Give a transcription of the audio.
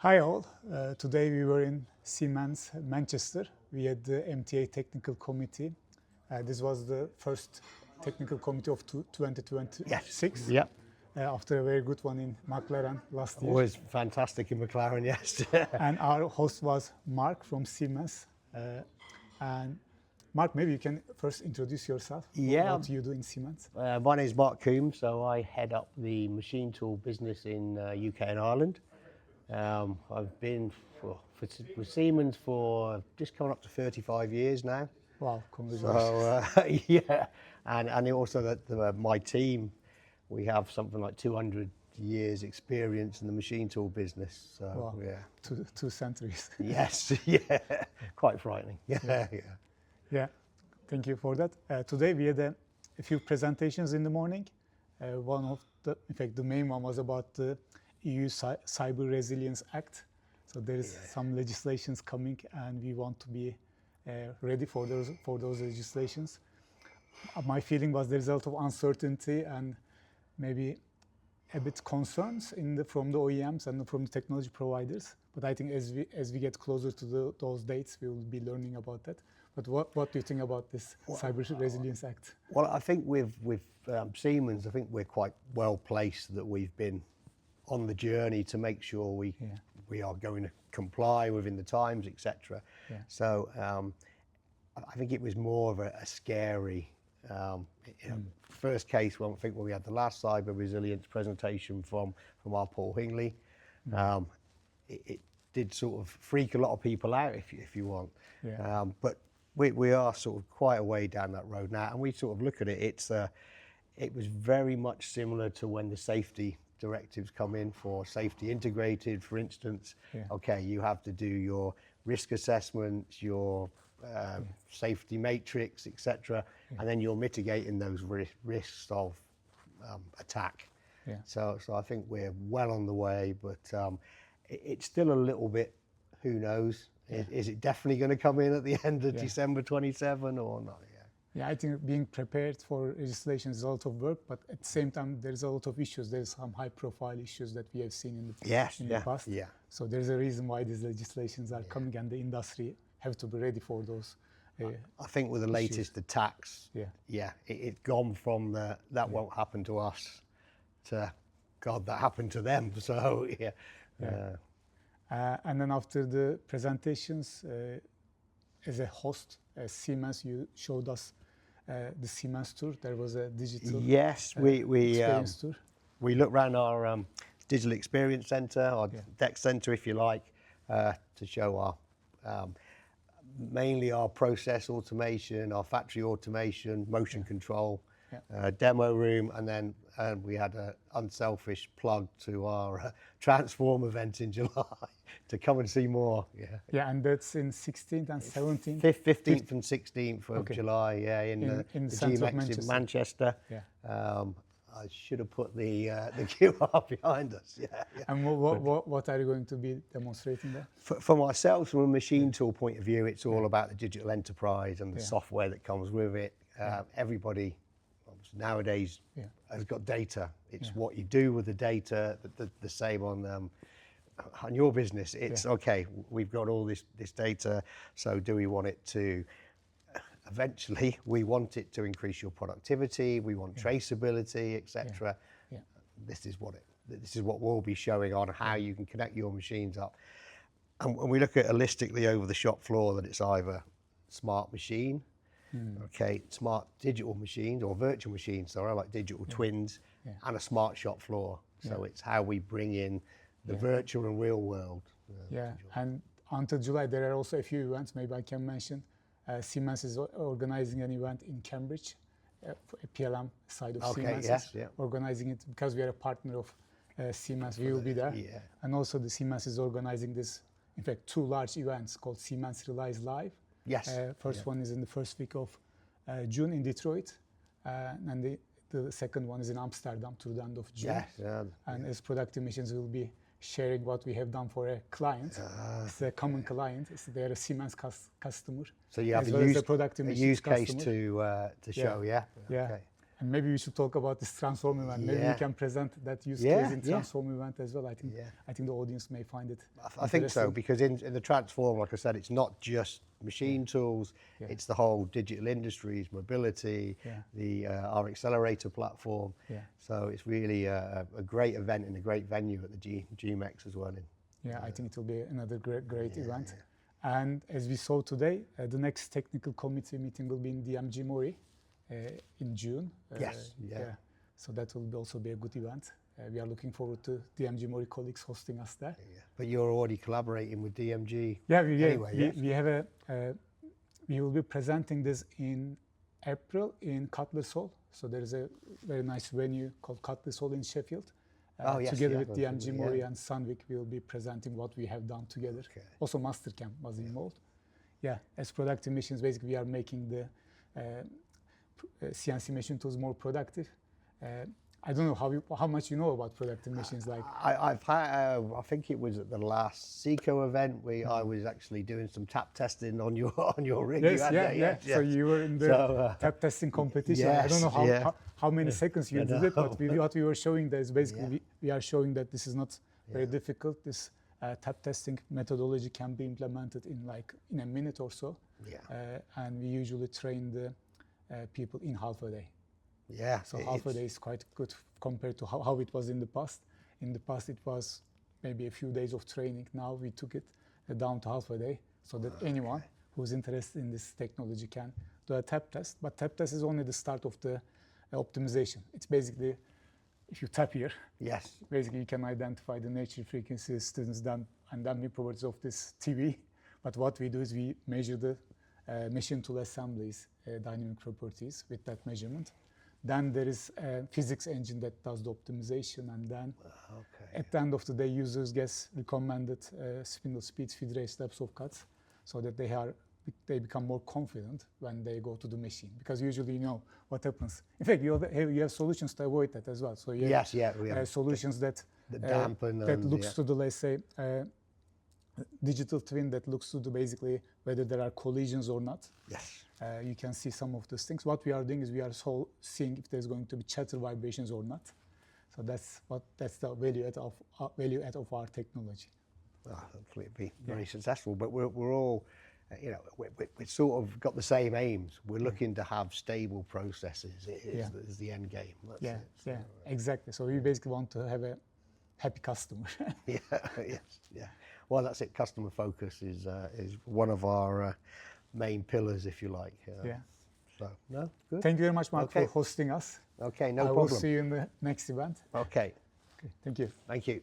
Hi all. Today we were in Siemens Manchester. We had the MTA Technical Committee. This was the first technical committee of 2026. Yep. After a very good one in McLaren last year. Always fantastic in McLaren, yes. And our host was Mark from Siemens. And Mark, maybe you can first introduce yourself. Yeah. What do you do in Siemens? My name is Mark Coombes, so I head up the machine tool business in UK and Ireland. I've been with Siemens for just coming up to 35 years now. Wow, congratulations. So, yeah, and also that my team, we have something like 200 years experience in the machine tool business. So, Wow. yeah. Two centuries. Yes, yeah, quite frightening. Yeah. Yeah, thank you for that. Today we had a few presentations in the morning. In fact, the main one was about the EU Cyber Resilience Act. So there is some legislations coming, and we want to be ready for those legislations. My feeling was there's a lot of uncertainty and maybe a bit concerns from the OEMs and from the technology providers. But I think as we get closer to those dates, we will be learning about that. But what do you think about this Cyber Resilience Act? Well, I think with Siemens, I think we're quite well placed that we've been on the journey to make sure we are going to comply within the times, etc. Yeah. So I think it was more of a scary first case. When we had the last cyber resilience presentation from our Paul Hingley, it did sort of freak a lot of people out, if you want. Yeah. But we are sort of quite a way down that road now, and we sort of look at it. It was very much similar to when the safety directives come in for safety integrated, for instance. Yeah. Okay, you have to do your risk assessments, your safety matrix, etc., and then you're mitigating those risks of attack. Yeah. So I think we're well on the way, but it's still a little bit, who knows? Yeah. Is it definitely going to come in at the end of December 27 or not? Yeah, I think being prepared for legislation is a lot of work, but at the same time, there's a lot of issues. There's some high-profile issues that we have seen in the past. Yeah. So there's a reason why these legislations are coming, and the industry have to be ready for those. I think with the latest attacks, it's gone from that won't happen to us to God, that happened to them. So and then after the presentations, as a host, as Siemens, you showed us the Siemens tour. There was a digital experience tour. We looked around our digital experience centre, our tech centre, if you like, to show our mainly our process automation, our factory automation, motion control, demo room, and then we had an unselfish plug to our Transform event in July to come and see more. Yeah, and that's in 16th and 17th? 15th and 16th of July, in the GMX in Manchester. Yeah. I should have put the QR behind us. And what are you going to be demonstrating there? For myself, from a machine tool point of view, it's all about the digital enterprise and the software that comes with it. Everybody nowadays has got data. It's what you do with the data. The same on your business. It's okay. We've got all this data. So do we want it to? Eventually, we want it to increase your productivity. We want traceability, etc. This is what we'll be showing on how you can connect your machines up. And when we look at holistically over the shop floor, that it's either smart machine, smart digital machines or virtual machines, like digital twins, and a smart shop floor. So it's how we bring in the virtual and real world. And until July, there are also a few events. Maybe I can mention. Siemens is organizing an event in Cambridge, PLM side of Siemens is organizing it because we are a partner of Siemens. We will be there. And also the Siemens is organizing this, in fact, two large events called Siemens Relies Live. First one is in the first week of June in Detroit, and the second one is in Amsterdam to the end of June. And as Productive Machines will be sharing what we have done for a client. It's a common client. They're a Siemens customer. So you have a use case to show, Okay. And maybe we should talk about this transform event. Maybe we can present that use case in transform event as well. I think the audience may find it I think so, because in the transform, like I said, it's not just machine tools, it's the whole digital industries, mobility, our accelerator platform. So it's really a great event and a great venue at the GMEX as well. I think it will be another great event. And as we saw today, the next technical committee meeting will be in DMG Mori in June. So that will also be a good event. We are looking forward to DMG Mori colleagues hosting us there. But you're already collaborating with DMG. We will be presenting this in April in Cutlass Hall. So there is a very nice venue called Cutlass Hall in Sheffield. Together with DMG Mori and Sandvik, we will be presenting what we have done together. Also Mastercam was involved. As productive machines, basically we are making the CNC machine tools more productive. I don't know how much you know about productive machines. Like I've had, I think it was at the last SECO event where I was actually doing some tap testing on your rig. Yes. So you were in the tap testing competition. I don't know how many seconds you did it, but what we were showing there is basically we are showing that this is not very difficult. This tap testing methodology can be implemented in a minute or so. And we usually train the people in half a day. So half a day is quite good compared to how it was in the past. In the past, it was maybe a few days of training. Now we took it down to half a day so that anyone who's interested in this technology can do a tap test. But tap test is only the start of the optimization. It's basically, if you tap here, basically you can identify the nature frequencies students done, and then we provide of this TV. But what we do is we measure the machine tool assemblies, dynamic properties with that measurement. Then there is a physics engine that does the optimization, and then at the end of the day, users get recommended spindle speeds, feed rate, steps of cuts, so that they become more confident when they go to the machine. Because usually you know what happens. In fact, you have solutions to avoid that as well. So you have solutions that dampen that looks to the, let's say, digital twin that looks to the basically whether there are collisions or not. You can see some of those things. What we are doing is we are seeing if there's going to be chatter vibrations or not. So that's the value add of our technology. Hopefully it'll be very successful. But we're all, we sort of got the same aims. We're looking to have stable processes. Is the end game. That's exactly. So we basically want to have a happy customer. Well, that's it. Customer focus is one of our main pillars, if you like. So, no, good. Thank you very much, Mark, for hosting us. Okay, no problem. I will see you in the next event. Okay. Thank you. Thank you.